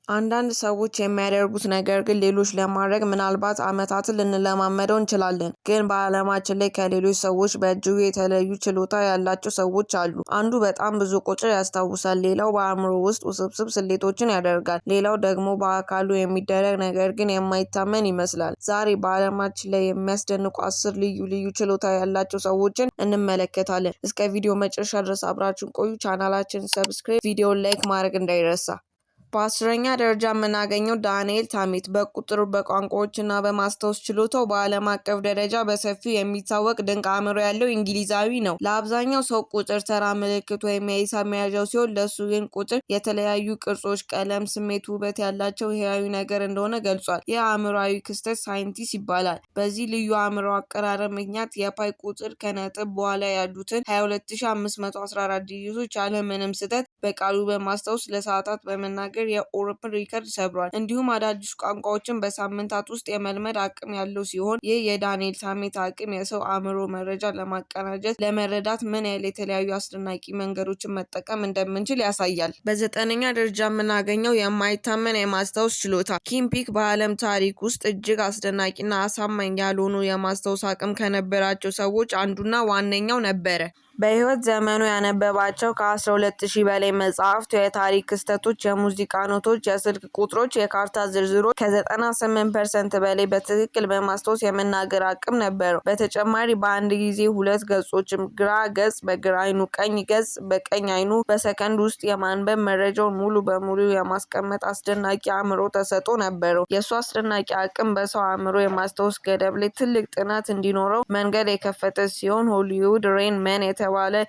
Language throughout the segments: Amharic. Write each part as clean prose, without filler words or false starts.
አንዳንድ ሰዎች የሚያደርጉት ነገር ግን ሌሎች ለማድረግ ምናልባት ዓመታትን ልንለማመደው እንችላለን። ግን በዓለማችን ላይ ከሌሎች ሰዎች በእጅጉ የተለዩ ችሎታ ያላቸው ሰዎች አሉ። አንዱ በጣም ብዙ ቁጥር ያስታውሳል፣ ሌላው በአእምሮ ውስጥ ውስብስብ ስሌቶችን ያደርጋል፣ ሌላው ደግሞ በአካሉ የሚደረግ ነገር ግን የማይታመን ይመስላል። ዛሬ በዓለማችን ላይ የሚያስደንቁ 10 ልዩ ልዩ ችሎታ ያላቸው ሰዎችን እንመለከታለን። እስከ ቪዲዮ መጨረሻ ድረስ አብራችን ቆዩ። ቻናላችንን ሰብስክራይብ፣ ቪዲዮን ላይክ ማድረግ እንዳይረሳ። በ10ኛ ደረጃ የምናገኘው ዳንኤል ታሚት በቁጥር በቋንቋዎችና በማስታወስ ችሎታው በዓለም አቀፍ ደረጃ በሰፊው የሚታወቅ ድንቅ አእምሮ ያለው እንግሊዛዊ ነው። ለአብዛኛው ሰው ቁጥር ተራ ምልክት ወይም የሂሳብ መያዣው ሲሆን፣ ለሱ ግን ቁጥር የተለያዩ ቅርጾች፣ ቀለም፣ ስሜት፣ ውበት ያላቸው ህያዊ ነገር እንደሆነ ገልጿል። ይህ አእምሯዊ ክስተት ሳይንቲስት ይባላል። በዚህ ልዩ አእምሮ አቀራረብ ምክንያት የፓይ ቁጥር ከነጥብ በኋላ ያሉትን 22514 ዲጂቶች ያለምንም ስህተት በቃሉ በማስታወስ ለሰዓታት በመናገር የኦሮፕን ሪከርድ ሰብሯል። እንዲሁም አዳዲስ ቋንቋዎችን በሳምንታት ውስጥ የመልመድ አቅም ያለው ሲሆን፣ ይህ የዳንኤል ታሚት አቅም የሰው አእምሮ መረጃ ለማቀናጀት ለመረዳት ምን ያህል የተለያዩ አስደናቂ መንገዶችን መጠቀም እንደምንችል ያሳያል። በ9ኛ ደረጃ የምናገኘው የማይታመን የማስታወስ ችሎታ ኪም ፒክ በዓለም ታሪክ ውስጥ እጅግ አስደናቂና አሳማኝ ያልሆኑ የማስታወስ አቅም ከነበራቸው ሰዎች አንዱና ዋነኛው ነበረ። በህይወት ዘመኑ ያነበባቸው ከ12,000 በላይ መጽሐፍት፣ የታሪክ ክስተቶች፣ የሙዚቃ ኖቶች፣ የስልክ ቁጥሮች፣ የካርታ ዝርዝሮች ከ98% በላይ በትክክል በማስታወስ የመናገር አቅም ነበረው። በተጨማሪ በአንድ ጊዜ 2 ገጾችን ግራ ገጽ በግራ አይኑ፣ ቀኝ ገጽ በቀኝ አይኑ በሰከንድ ውስጥ የማንበብ መረጃውን ሙሉ በሙሉ የማስቀመጥ አስደናቂ አእምሮ ተሰጥኦ ነበረው። የእሱ አስደናቂ አቅም በሰው አእምሮ የማስታወስ ገደብ ላይ ትልቅ ጥናት እንዲኖረው መንገድ የከፈተ ሲሆን፣ ሆሊውድ ሬን መን የተባለ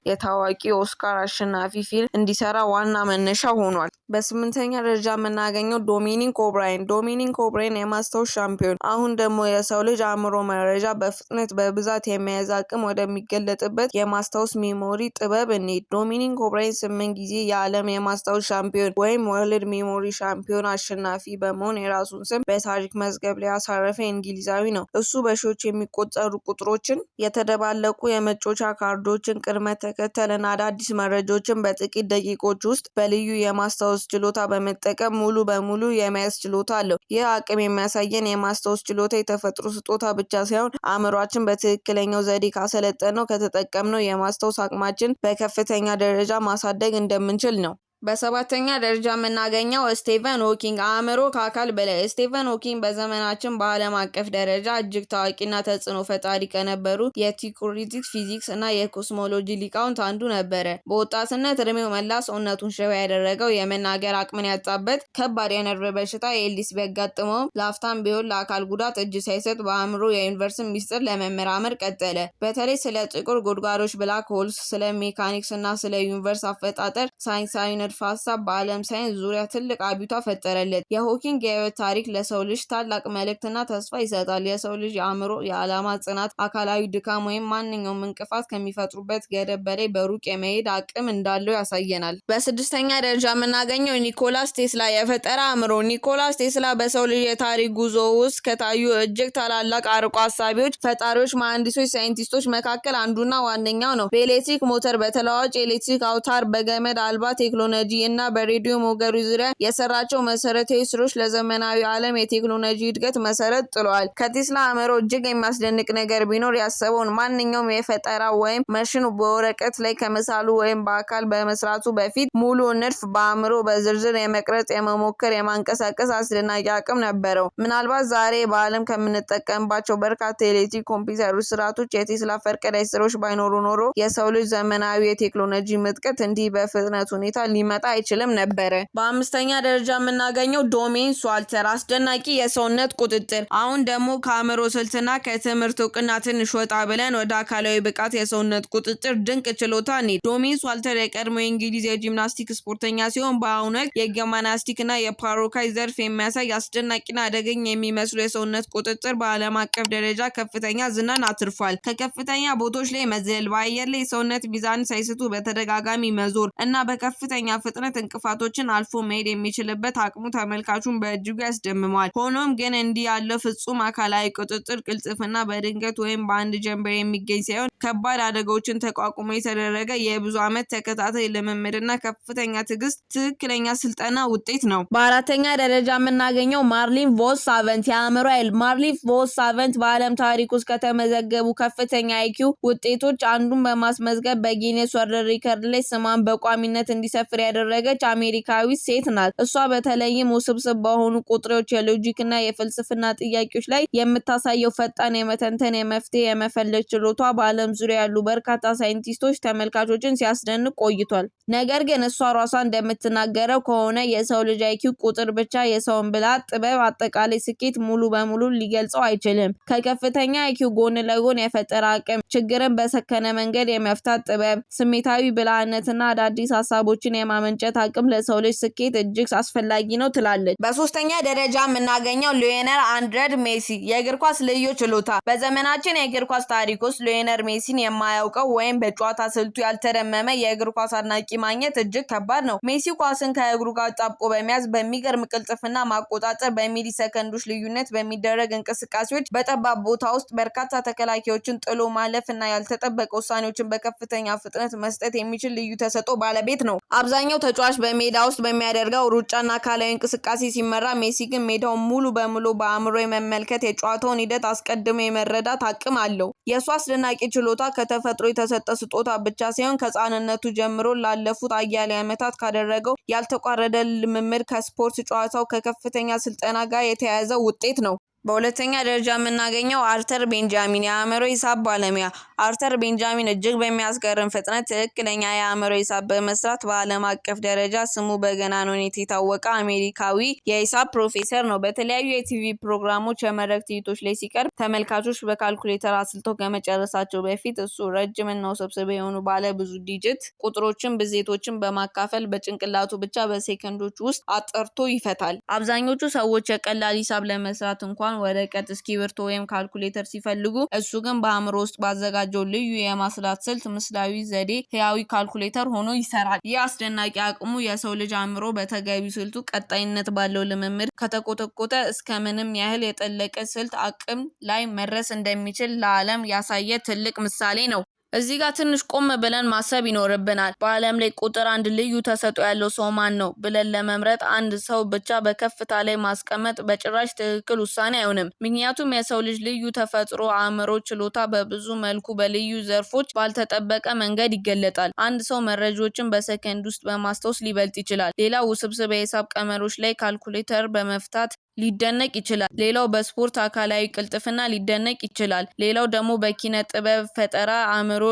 የታዋቂ ኦስካር አሸናፊ ፊልም እንዲሰራ ዋና መነሻ ሆኗል። በ8ኛ ደረጃ የምናገኘው ዶሚኒክ ኦብራየን። ዶሚኒክ ኦብራየን የማስታወስ ሻምፒዮን። አሁን ደግሞ የሰው ልጅ አእምሮ መረጃ በፍጥነት በብዛት የመያዝ አቅም ወደሚገለጥበት የማስታወስ ሜሞሪ ጥበብ እንሂድ። ዶሚኒክ ኦብራየን 8 ጊዜ የዓለም የማስታወስ ሻምፒዮን ወይም ወርልድ ሜሞሪ ሻምፒዮን አሸናፊ በመሆን የራሱን ስም በታሪክ መዝገብ ላይ ያሳረፈ እንግሊዛዊ ነው። እሱ በሺዎች የሚቆጠሩ ቁጥሮችን፣ የተደባለቁ የመጫወቻ ካርዶችን ቅድመ ተከተልና አዳዲስ መረጃዎችን በጥቂት ደቂቆች ውስጥ በልዩ የማስታወስ ችሎታ በመጠቀም ሙሉ በሙሉ የመያዝ ችሎታ አለው። ይህ አቅም የሚያሳየን የማስታወስ ችሎታ የተፈጥሮ ስጦታ ብቻ ሳይሆን አእምሯችን በትክክለኛው ዘዴ ካሰለጠነው ከተጠቀምነው የማስታወስ አቅማችን በከፍተኛ ደረጃ ማሳደግ እንደምንችል ነው። በ7ኛ ደረጃ የምናገኘው ስቲቨን ሆኪንግ አእምሮ ከአካል በላይ። ስቲቨን ሆኪንግ በዘመናችን በዓለም አቀፍ ደረጃ እጅግ ታዋቂና ተጽዕኖ ፈጣሪ ከነበሩ የቲዎሪቲክ ፊዚክስ እና የኮስሞሎጂ ሊቃውንት አንዱ ነበረ። በወጣትነት እድሜው መላ ሰውነቱን ሽባ ያደረገው የመናገር አቅምን ያጣበት ከባድ የነርቭ በሽታ ኤልዲስ ቢያጋጥመውም ለአፍታም ቢሆን ለአካል ጉዳት እጅ ሳይሰጥ በአእምሮ የዩኒቨርስን ሚስጥር ለመመራመር ቀጠለ። በተለይ ስለ ጥቁር ጉድጓዶች፣ ብላክ ሆልስ፣ ስለ ሜካኒክስ እና ስለ ዩኒቨርስ አፈጣጠር ሳይንሳዊ ንድፈ ሀሳብ በዓለም ሳይንስ ዙሪያ ትልቅ አብዮት ፈጠረለት። የሆኪንግ የህይወት ታሪክ ለሰው ልጅ ታላቅ መልእክትና ተስፋ ይሰጣል። የሰው ልጅ የአእምሮ የዓላማ ጽናት፣ አካላዊ ድካም ወይም ማንኛውም እንቅፋት ከሚፈጥሩበት ገደብ በላይ በሩቅ የመሄድ አቅም እንዳለው ያሳየናል። በ6ኛ ደረጃ የምናገኘው ኒኮላስ ቴስላ የፈጠራ አእምሮ። ኒኮላስ ቴስላ በሰው ልጅ የታሪክ ጉዞ ውስጥ ከታዩ እጅግ ታላላቅ አርቆ አሳቢዎች፣ ፈጣሪዎች፣ መሐንዲሶች፣ ሳይንቲስቶች መካከል አንዱና ዋነኛው ነው። በኤሌክትሪክ ሞተር፣ በተለዋዋጭ ኤሌክትሪክ አውታር፣ በገመድ አልባ ቴክኖሎጂ እና በሬዲዮ ሞገዶች ዙሪያ የሰራቸው መሰረታዊ ስራዎች ለዘመናዊ ዓለም የቴክኖሎጂ እድገት መሰረት ጥለዋል። ከቴስላ አእምሮ እጅግ የሚያስደንቅ ነገር ቢኖር ያሰበውን ማንኛውም የፈጠራ ወይም መሽን በወረቀት ላይ ከመሳሉ ወይም በአካል በመስራቱ በፊት ሙሉ ንድፍ በአእምሮ በዝርዝር የመቅረጽ፣ የመሞከር፣ የማንቀሳቀስ አስደናቂ አቅም ነበረው። ምናልባት ዛሬ በዓለም ከምንጠቀምባቸው በርካታ የኤሌክትሪክ ኮምፒውተሮች ስርዓቶች የቴስላ ፈርቀዳጅ ስራዎች ባይኖሩ ኖሮ የሰው ልጅ ዘመናዊ የቴክኖሎጂ ምጥቀት እንዲህ በፍጥነት ሁኔታ ሊመጣ አይችልም ነበረ። በ5ኛ ደረጃ የምናገኘው ዶሜን ስዋልተር አስደናቂ የሰውነት ቁጥጥር። አሁን ደግሞ ከአእምሮ ስልትና ከትምህርት እውቅና ትንሽ ወጣ ብለን ወደ አካላዊ ብቃት የሰውነት ቁጥጥር ድንቅ ችሎታ እንሂድ። ዶሜን ስዋልተር የቀድሞ የእንግሊዝ የጂምናስቲክ ስፖርተኛ ሲሆን በአሁኑ ወቅት የጂምናስቲክ እና የፓራካይ ዘርፍ የሚያሳይ አስደናቂና አደገኛ የሚመስሉ የሰውነት ቁጥጥር በዓለም አቀፍ ደረጃ ከፍተኛ ዝናን አትርፏል። ከከፍተኛ ቦታዎች ላይ መዝለል፣ በአየር ላይ የሰውነት ሚዛን ሳይስቱ በተደጋጋሚ መዞር እና በከፍተኛ ፍጥነት እንቅፋቶችን አልፎ መሄድ የሚችልበት አቅሙ ተመልካቹን በእጅጉ ያስደምመዋል። ሆኖም ግን እንዲህ ያለው ፍጹም አካላዊ ቁጥጥር ቅልጥፍና በድንገት ወይም በአንድ ጀንበር የሚገኝ ሳይሆን ከባድ አደጋዎችን ተቋቁሞ የተደረገ የብዙ ዓመት ተከታታይ ልምምድና ከፍተኛ ትዕግስት ትክክለኛ ስልጠና ውጤት ነው። በአራተኛ ደረጃ የምናገኘው ማርሊን ቮስ ሳቨንት የአእምሮ ኃይል። ማርሊን ቮስ ሳቨንት በዓለም ታሪክ ውስጥ ከተመዘገቡ ከፍተኛ አይኪው ውጤቶች አንዱን በማስመዝገብ በጊኔስ ወርልድ ሪከርድ ላይ ስሟን በቋሚነት እንዲሰፍር ያደረገች አሜሪካዊት ሴት ናት። እሷ በተለይም ውስብስብ በሆኑ ቁጥሮች፣ የሎጂክና የፍልስፍና ጥያቄዎች ላይ የምታሳየው ፈጣን የመተንተን የመፍትሄ የመፈለግ ችሎቷ በዓለም ዙሪያ ያሉ በርካታ ሳይንቲስቶች ተመልካቾችን ሲያስደንቅ ቆይቷል። ነገር ግን እሷ ራሷ እንደምትናገረው ከሆነ የሰው ልጅ አይኪው ቁጥር ብቻ የሰውን ብልሃት፣ ጥበብ፣ አጠቃላይ ስኬት ሙሉ በሙሉ ሊገልጸው አይችልም። ከከፍተኛ አይኪው ጎን ለጎን የፈጠራ አቅም፣ ችግርን በሰከነ መንገድ የመፍታት ጥበብ፣ ስሜታዊ ብልህነትና አዳዲስ ሀሳቦችን የማመንጨት አቅም ለሰው ልጅ ስኬት እጅግ አስፈላጊ ነው ትላለች። በሶስተኛ ደረጃ የምናገኘው ሊዮኔል አንድሬስ ሜሲ የእግር ኳስ ልዩ ችሎታ። በዘመናችን የእግር ኳስ ታሪክ ውስጥ ሊዮኔል ሜሲን የማያውቀው ወይም በጨዋታ ስልቱ ያልተደመመ የእግር ኳስ አድናቂ ማግኘት እጅግ ከባድ ነው። ሜሲ ኳስን ከእግሩ ጋር ጣብቆ በመያዝ በሚገርም ቅልጥፍና ማቆጣጠር፣ በሚሊ ሰከንዶች ልዩነት በሚደረግ እንቅስቃሴዎች በጠባብ ቦታ ውስጥ በርካታ ተከላካዮችን ጥሎ ማለፍ እና ያልተጠበቀ ውሳኔዎችን በከፍተኛ ፍጥነት መስጠት የሚችል ልዩ ተሰጥኦ ባለቤት ነው። አብዛኛው ተጫዋች በሜዳ ውስጥ በሚያደርገው ሩጫና አካላዊ እንቅስቃሴ ሲመራ፣ ሜሲ ግን ሜዳውን ሙሉ በሙሉ በአእምሮ የመመልከት የጨዋታውን ሂደት አስቀድሞ የመረዳት አቅም አለው። የእሱ አስደናቂ ችሎታ ከተፈጥሮ የተሰጠ ስጦታ ብቻ ሳይሆን ከሕፃንነቱ ጀምሮ ላለፉት አያሌ ዓመታት ካደረገው ያልተቋረጠ ልምምድ ከስፖርት ጨዋታው ከከፍተኛ ስልጠና ጋር የተያያዘ ውጤት ነው። በሁለተኛ ደረጃ የምናገኘው አርተር ቤንጃሚን የአእምሮ ሂሳብ ባለሙያ። አርተር ቤንጃሚን እጅግ በሚያስገርም ፍጥነት ትክክለኛ የአእምሮ ሂሳብ በመስራት በዓለም አቀፍ ደረጃ ስሙ በገናናነት የታወቀ አሜሪካዊ የሂሳብ ፕሮፌሰር ነው። በተለያዩ የቲቪ ፕሮግራሞች፣ የመድረክ ትዕይንቶች ላይ ሲቀርብ ተመልካቾች በካልኩሌተር አስልተው ከመጨረሳቸው በፊት እሱ ረጅምና ውስብስብ የሆኑ ባለ ብዙ ዲጂት ቁጥሮችን ብዜቶችን በማካፈል በጭንቅላቱ ብቻ በሴከንዶች ውስጥ አጥርቶ ይፈታል። አብዛኞቹ ሰዎች የቀላል ሂሳብ ለመስራት እንኳን ወረቀት፣ እስክሪብቶ ወይም ካልኩሌተር ሲፈልጉ፣ እሱ ግን በአእምሮ ውስጥ ባዘጋጀው ልዩ የማስላት ስልት ምስላዊ ዘዴ ህያዊ ካልኩሌተር ሆኖ ይሰራል። ይህ አስደናቂ አቅሙ የሰው ልጅ አእምሮ በተገቢው ስልቱ ቀጣይነት ባለው ልምምድ ከተኮተኮተ እስከ ምንም ያህል የጠለቀ ስልት አቅም ላይ መድረስ እንደሚችል ለዓለም ያሳየ ትልቅ ምሳሌ ነው። እዚህ ጋር ትንሽ ቆም ብለን ማሰብ ይኖርብናል። በዓለም ላይ ቁጥር አንድ ልዩ ተሰጥኦ ያለው ሰው ማን ነው ብለን ለመምረጥ አንድ ሰው ብቻ በከፍታ ላይ ማስቀመጥ በጭራሽ ትክክል ውሳኔ አይሆንም። ምክንያቱም የሰው ልጅ ልዩ ተፈጥሮ፣ አእምሮ፣ ችሎታ በብዙ መልኩ በልዩ ዘርፎች ባልተጠበቀ መንገድ ይገለጣል። አንድ ሰው መረጃዎችን በሰከንድ ውስጥ በማስታወስ ሊበልጥ ይችላል። ሌላው ውስብስብ የሂሳብ ቀመሮች ላይ ካልኩሌተር በመፍታት ሊደነቅ ይችላል። ሌላው በስፖርት አካላዊ ቅልጥፍና ሊደነቅ ይችላል። ሌላው ደግሞ በኪነ ጥበብ ፈጠራ አእምሮ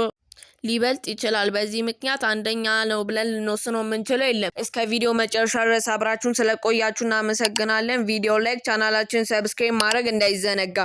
ሊበልጥ ይችላል። በዚህ ምክንያት አንደኛ ነው ብለን ልንወስነው የምንችለው የለም። እስከ ቪዲዮ መጨረሻ ድረስ አብራችሁን ስለቆያችሁ እናመሰግናለን። ቪዲዮ ላይክ፣ ቻናላችን ሰብስክራይብ ማድረግ እንዳይዘነጋ።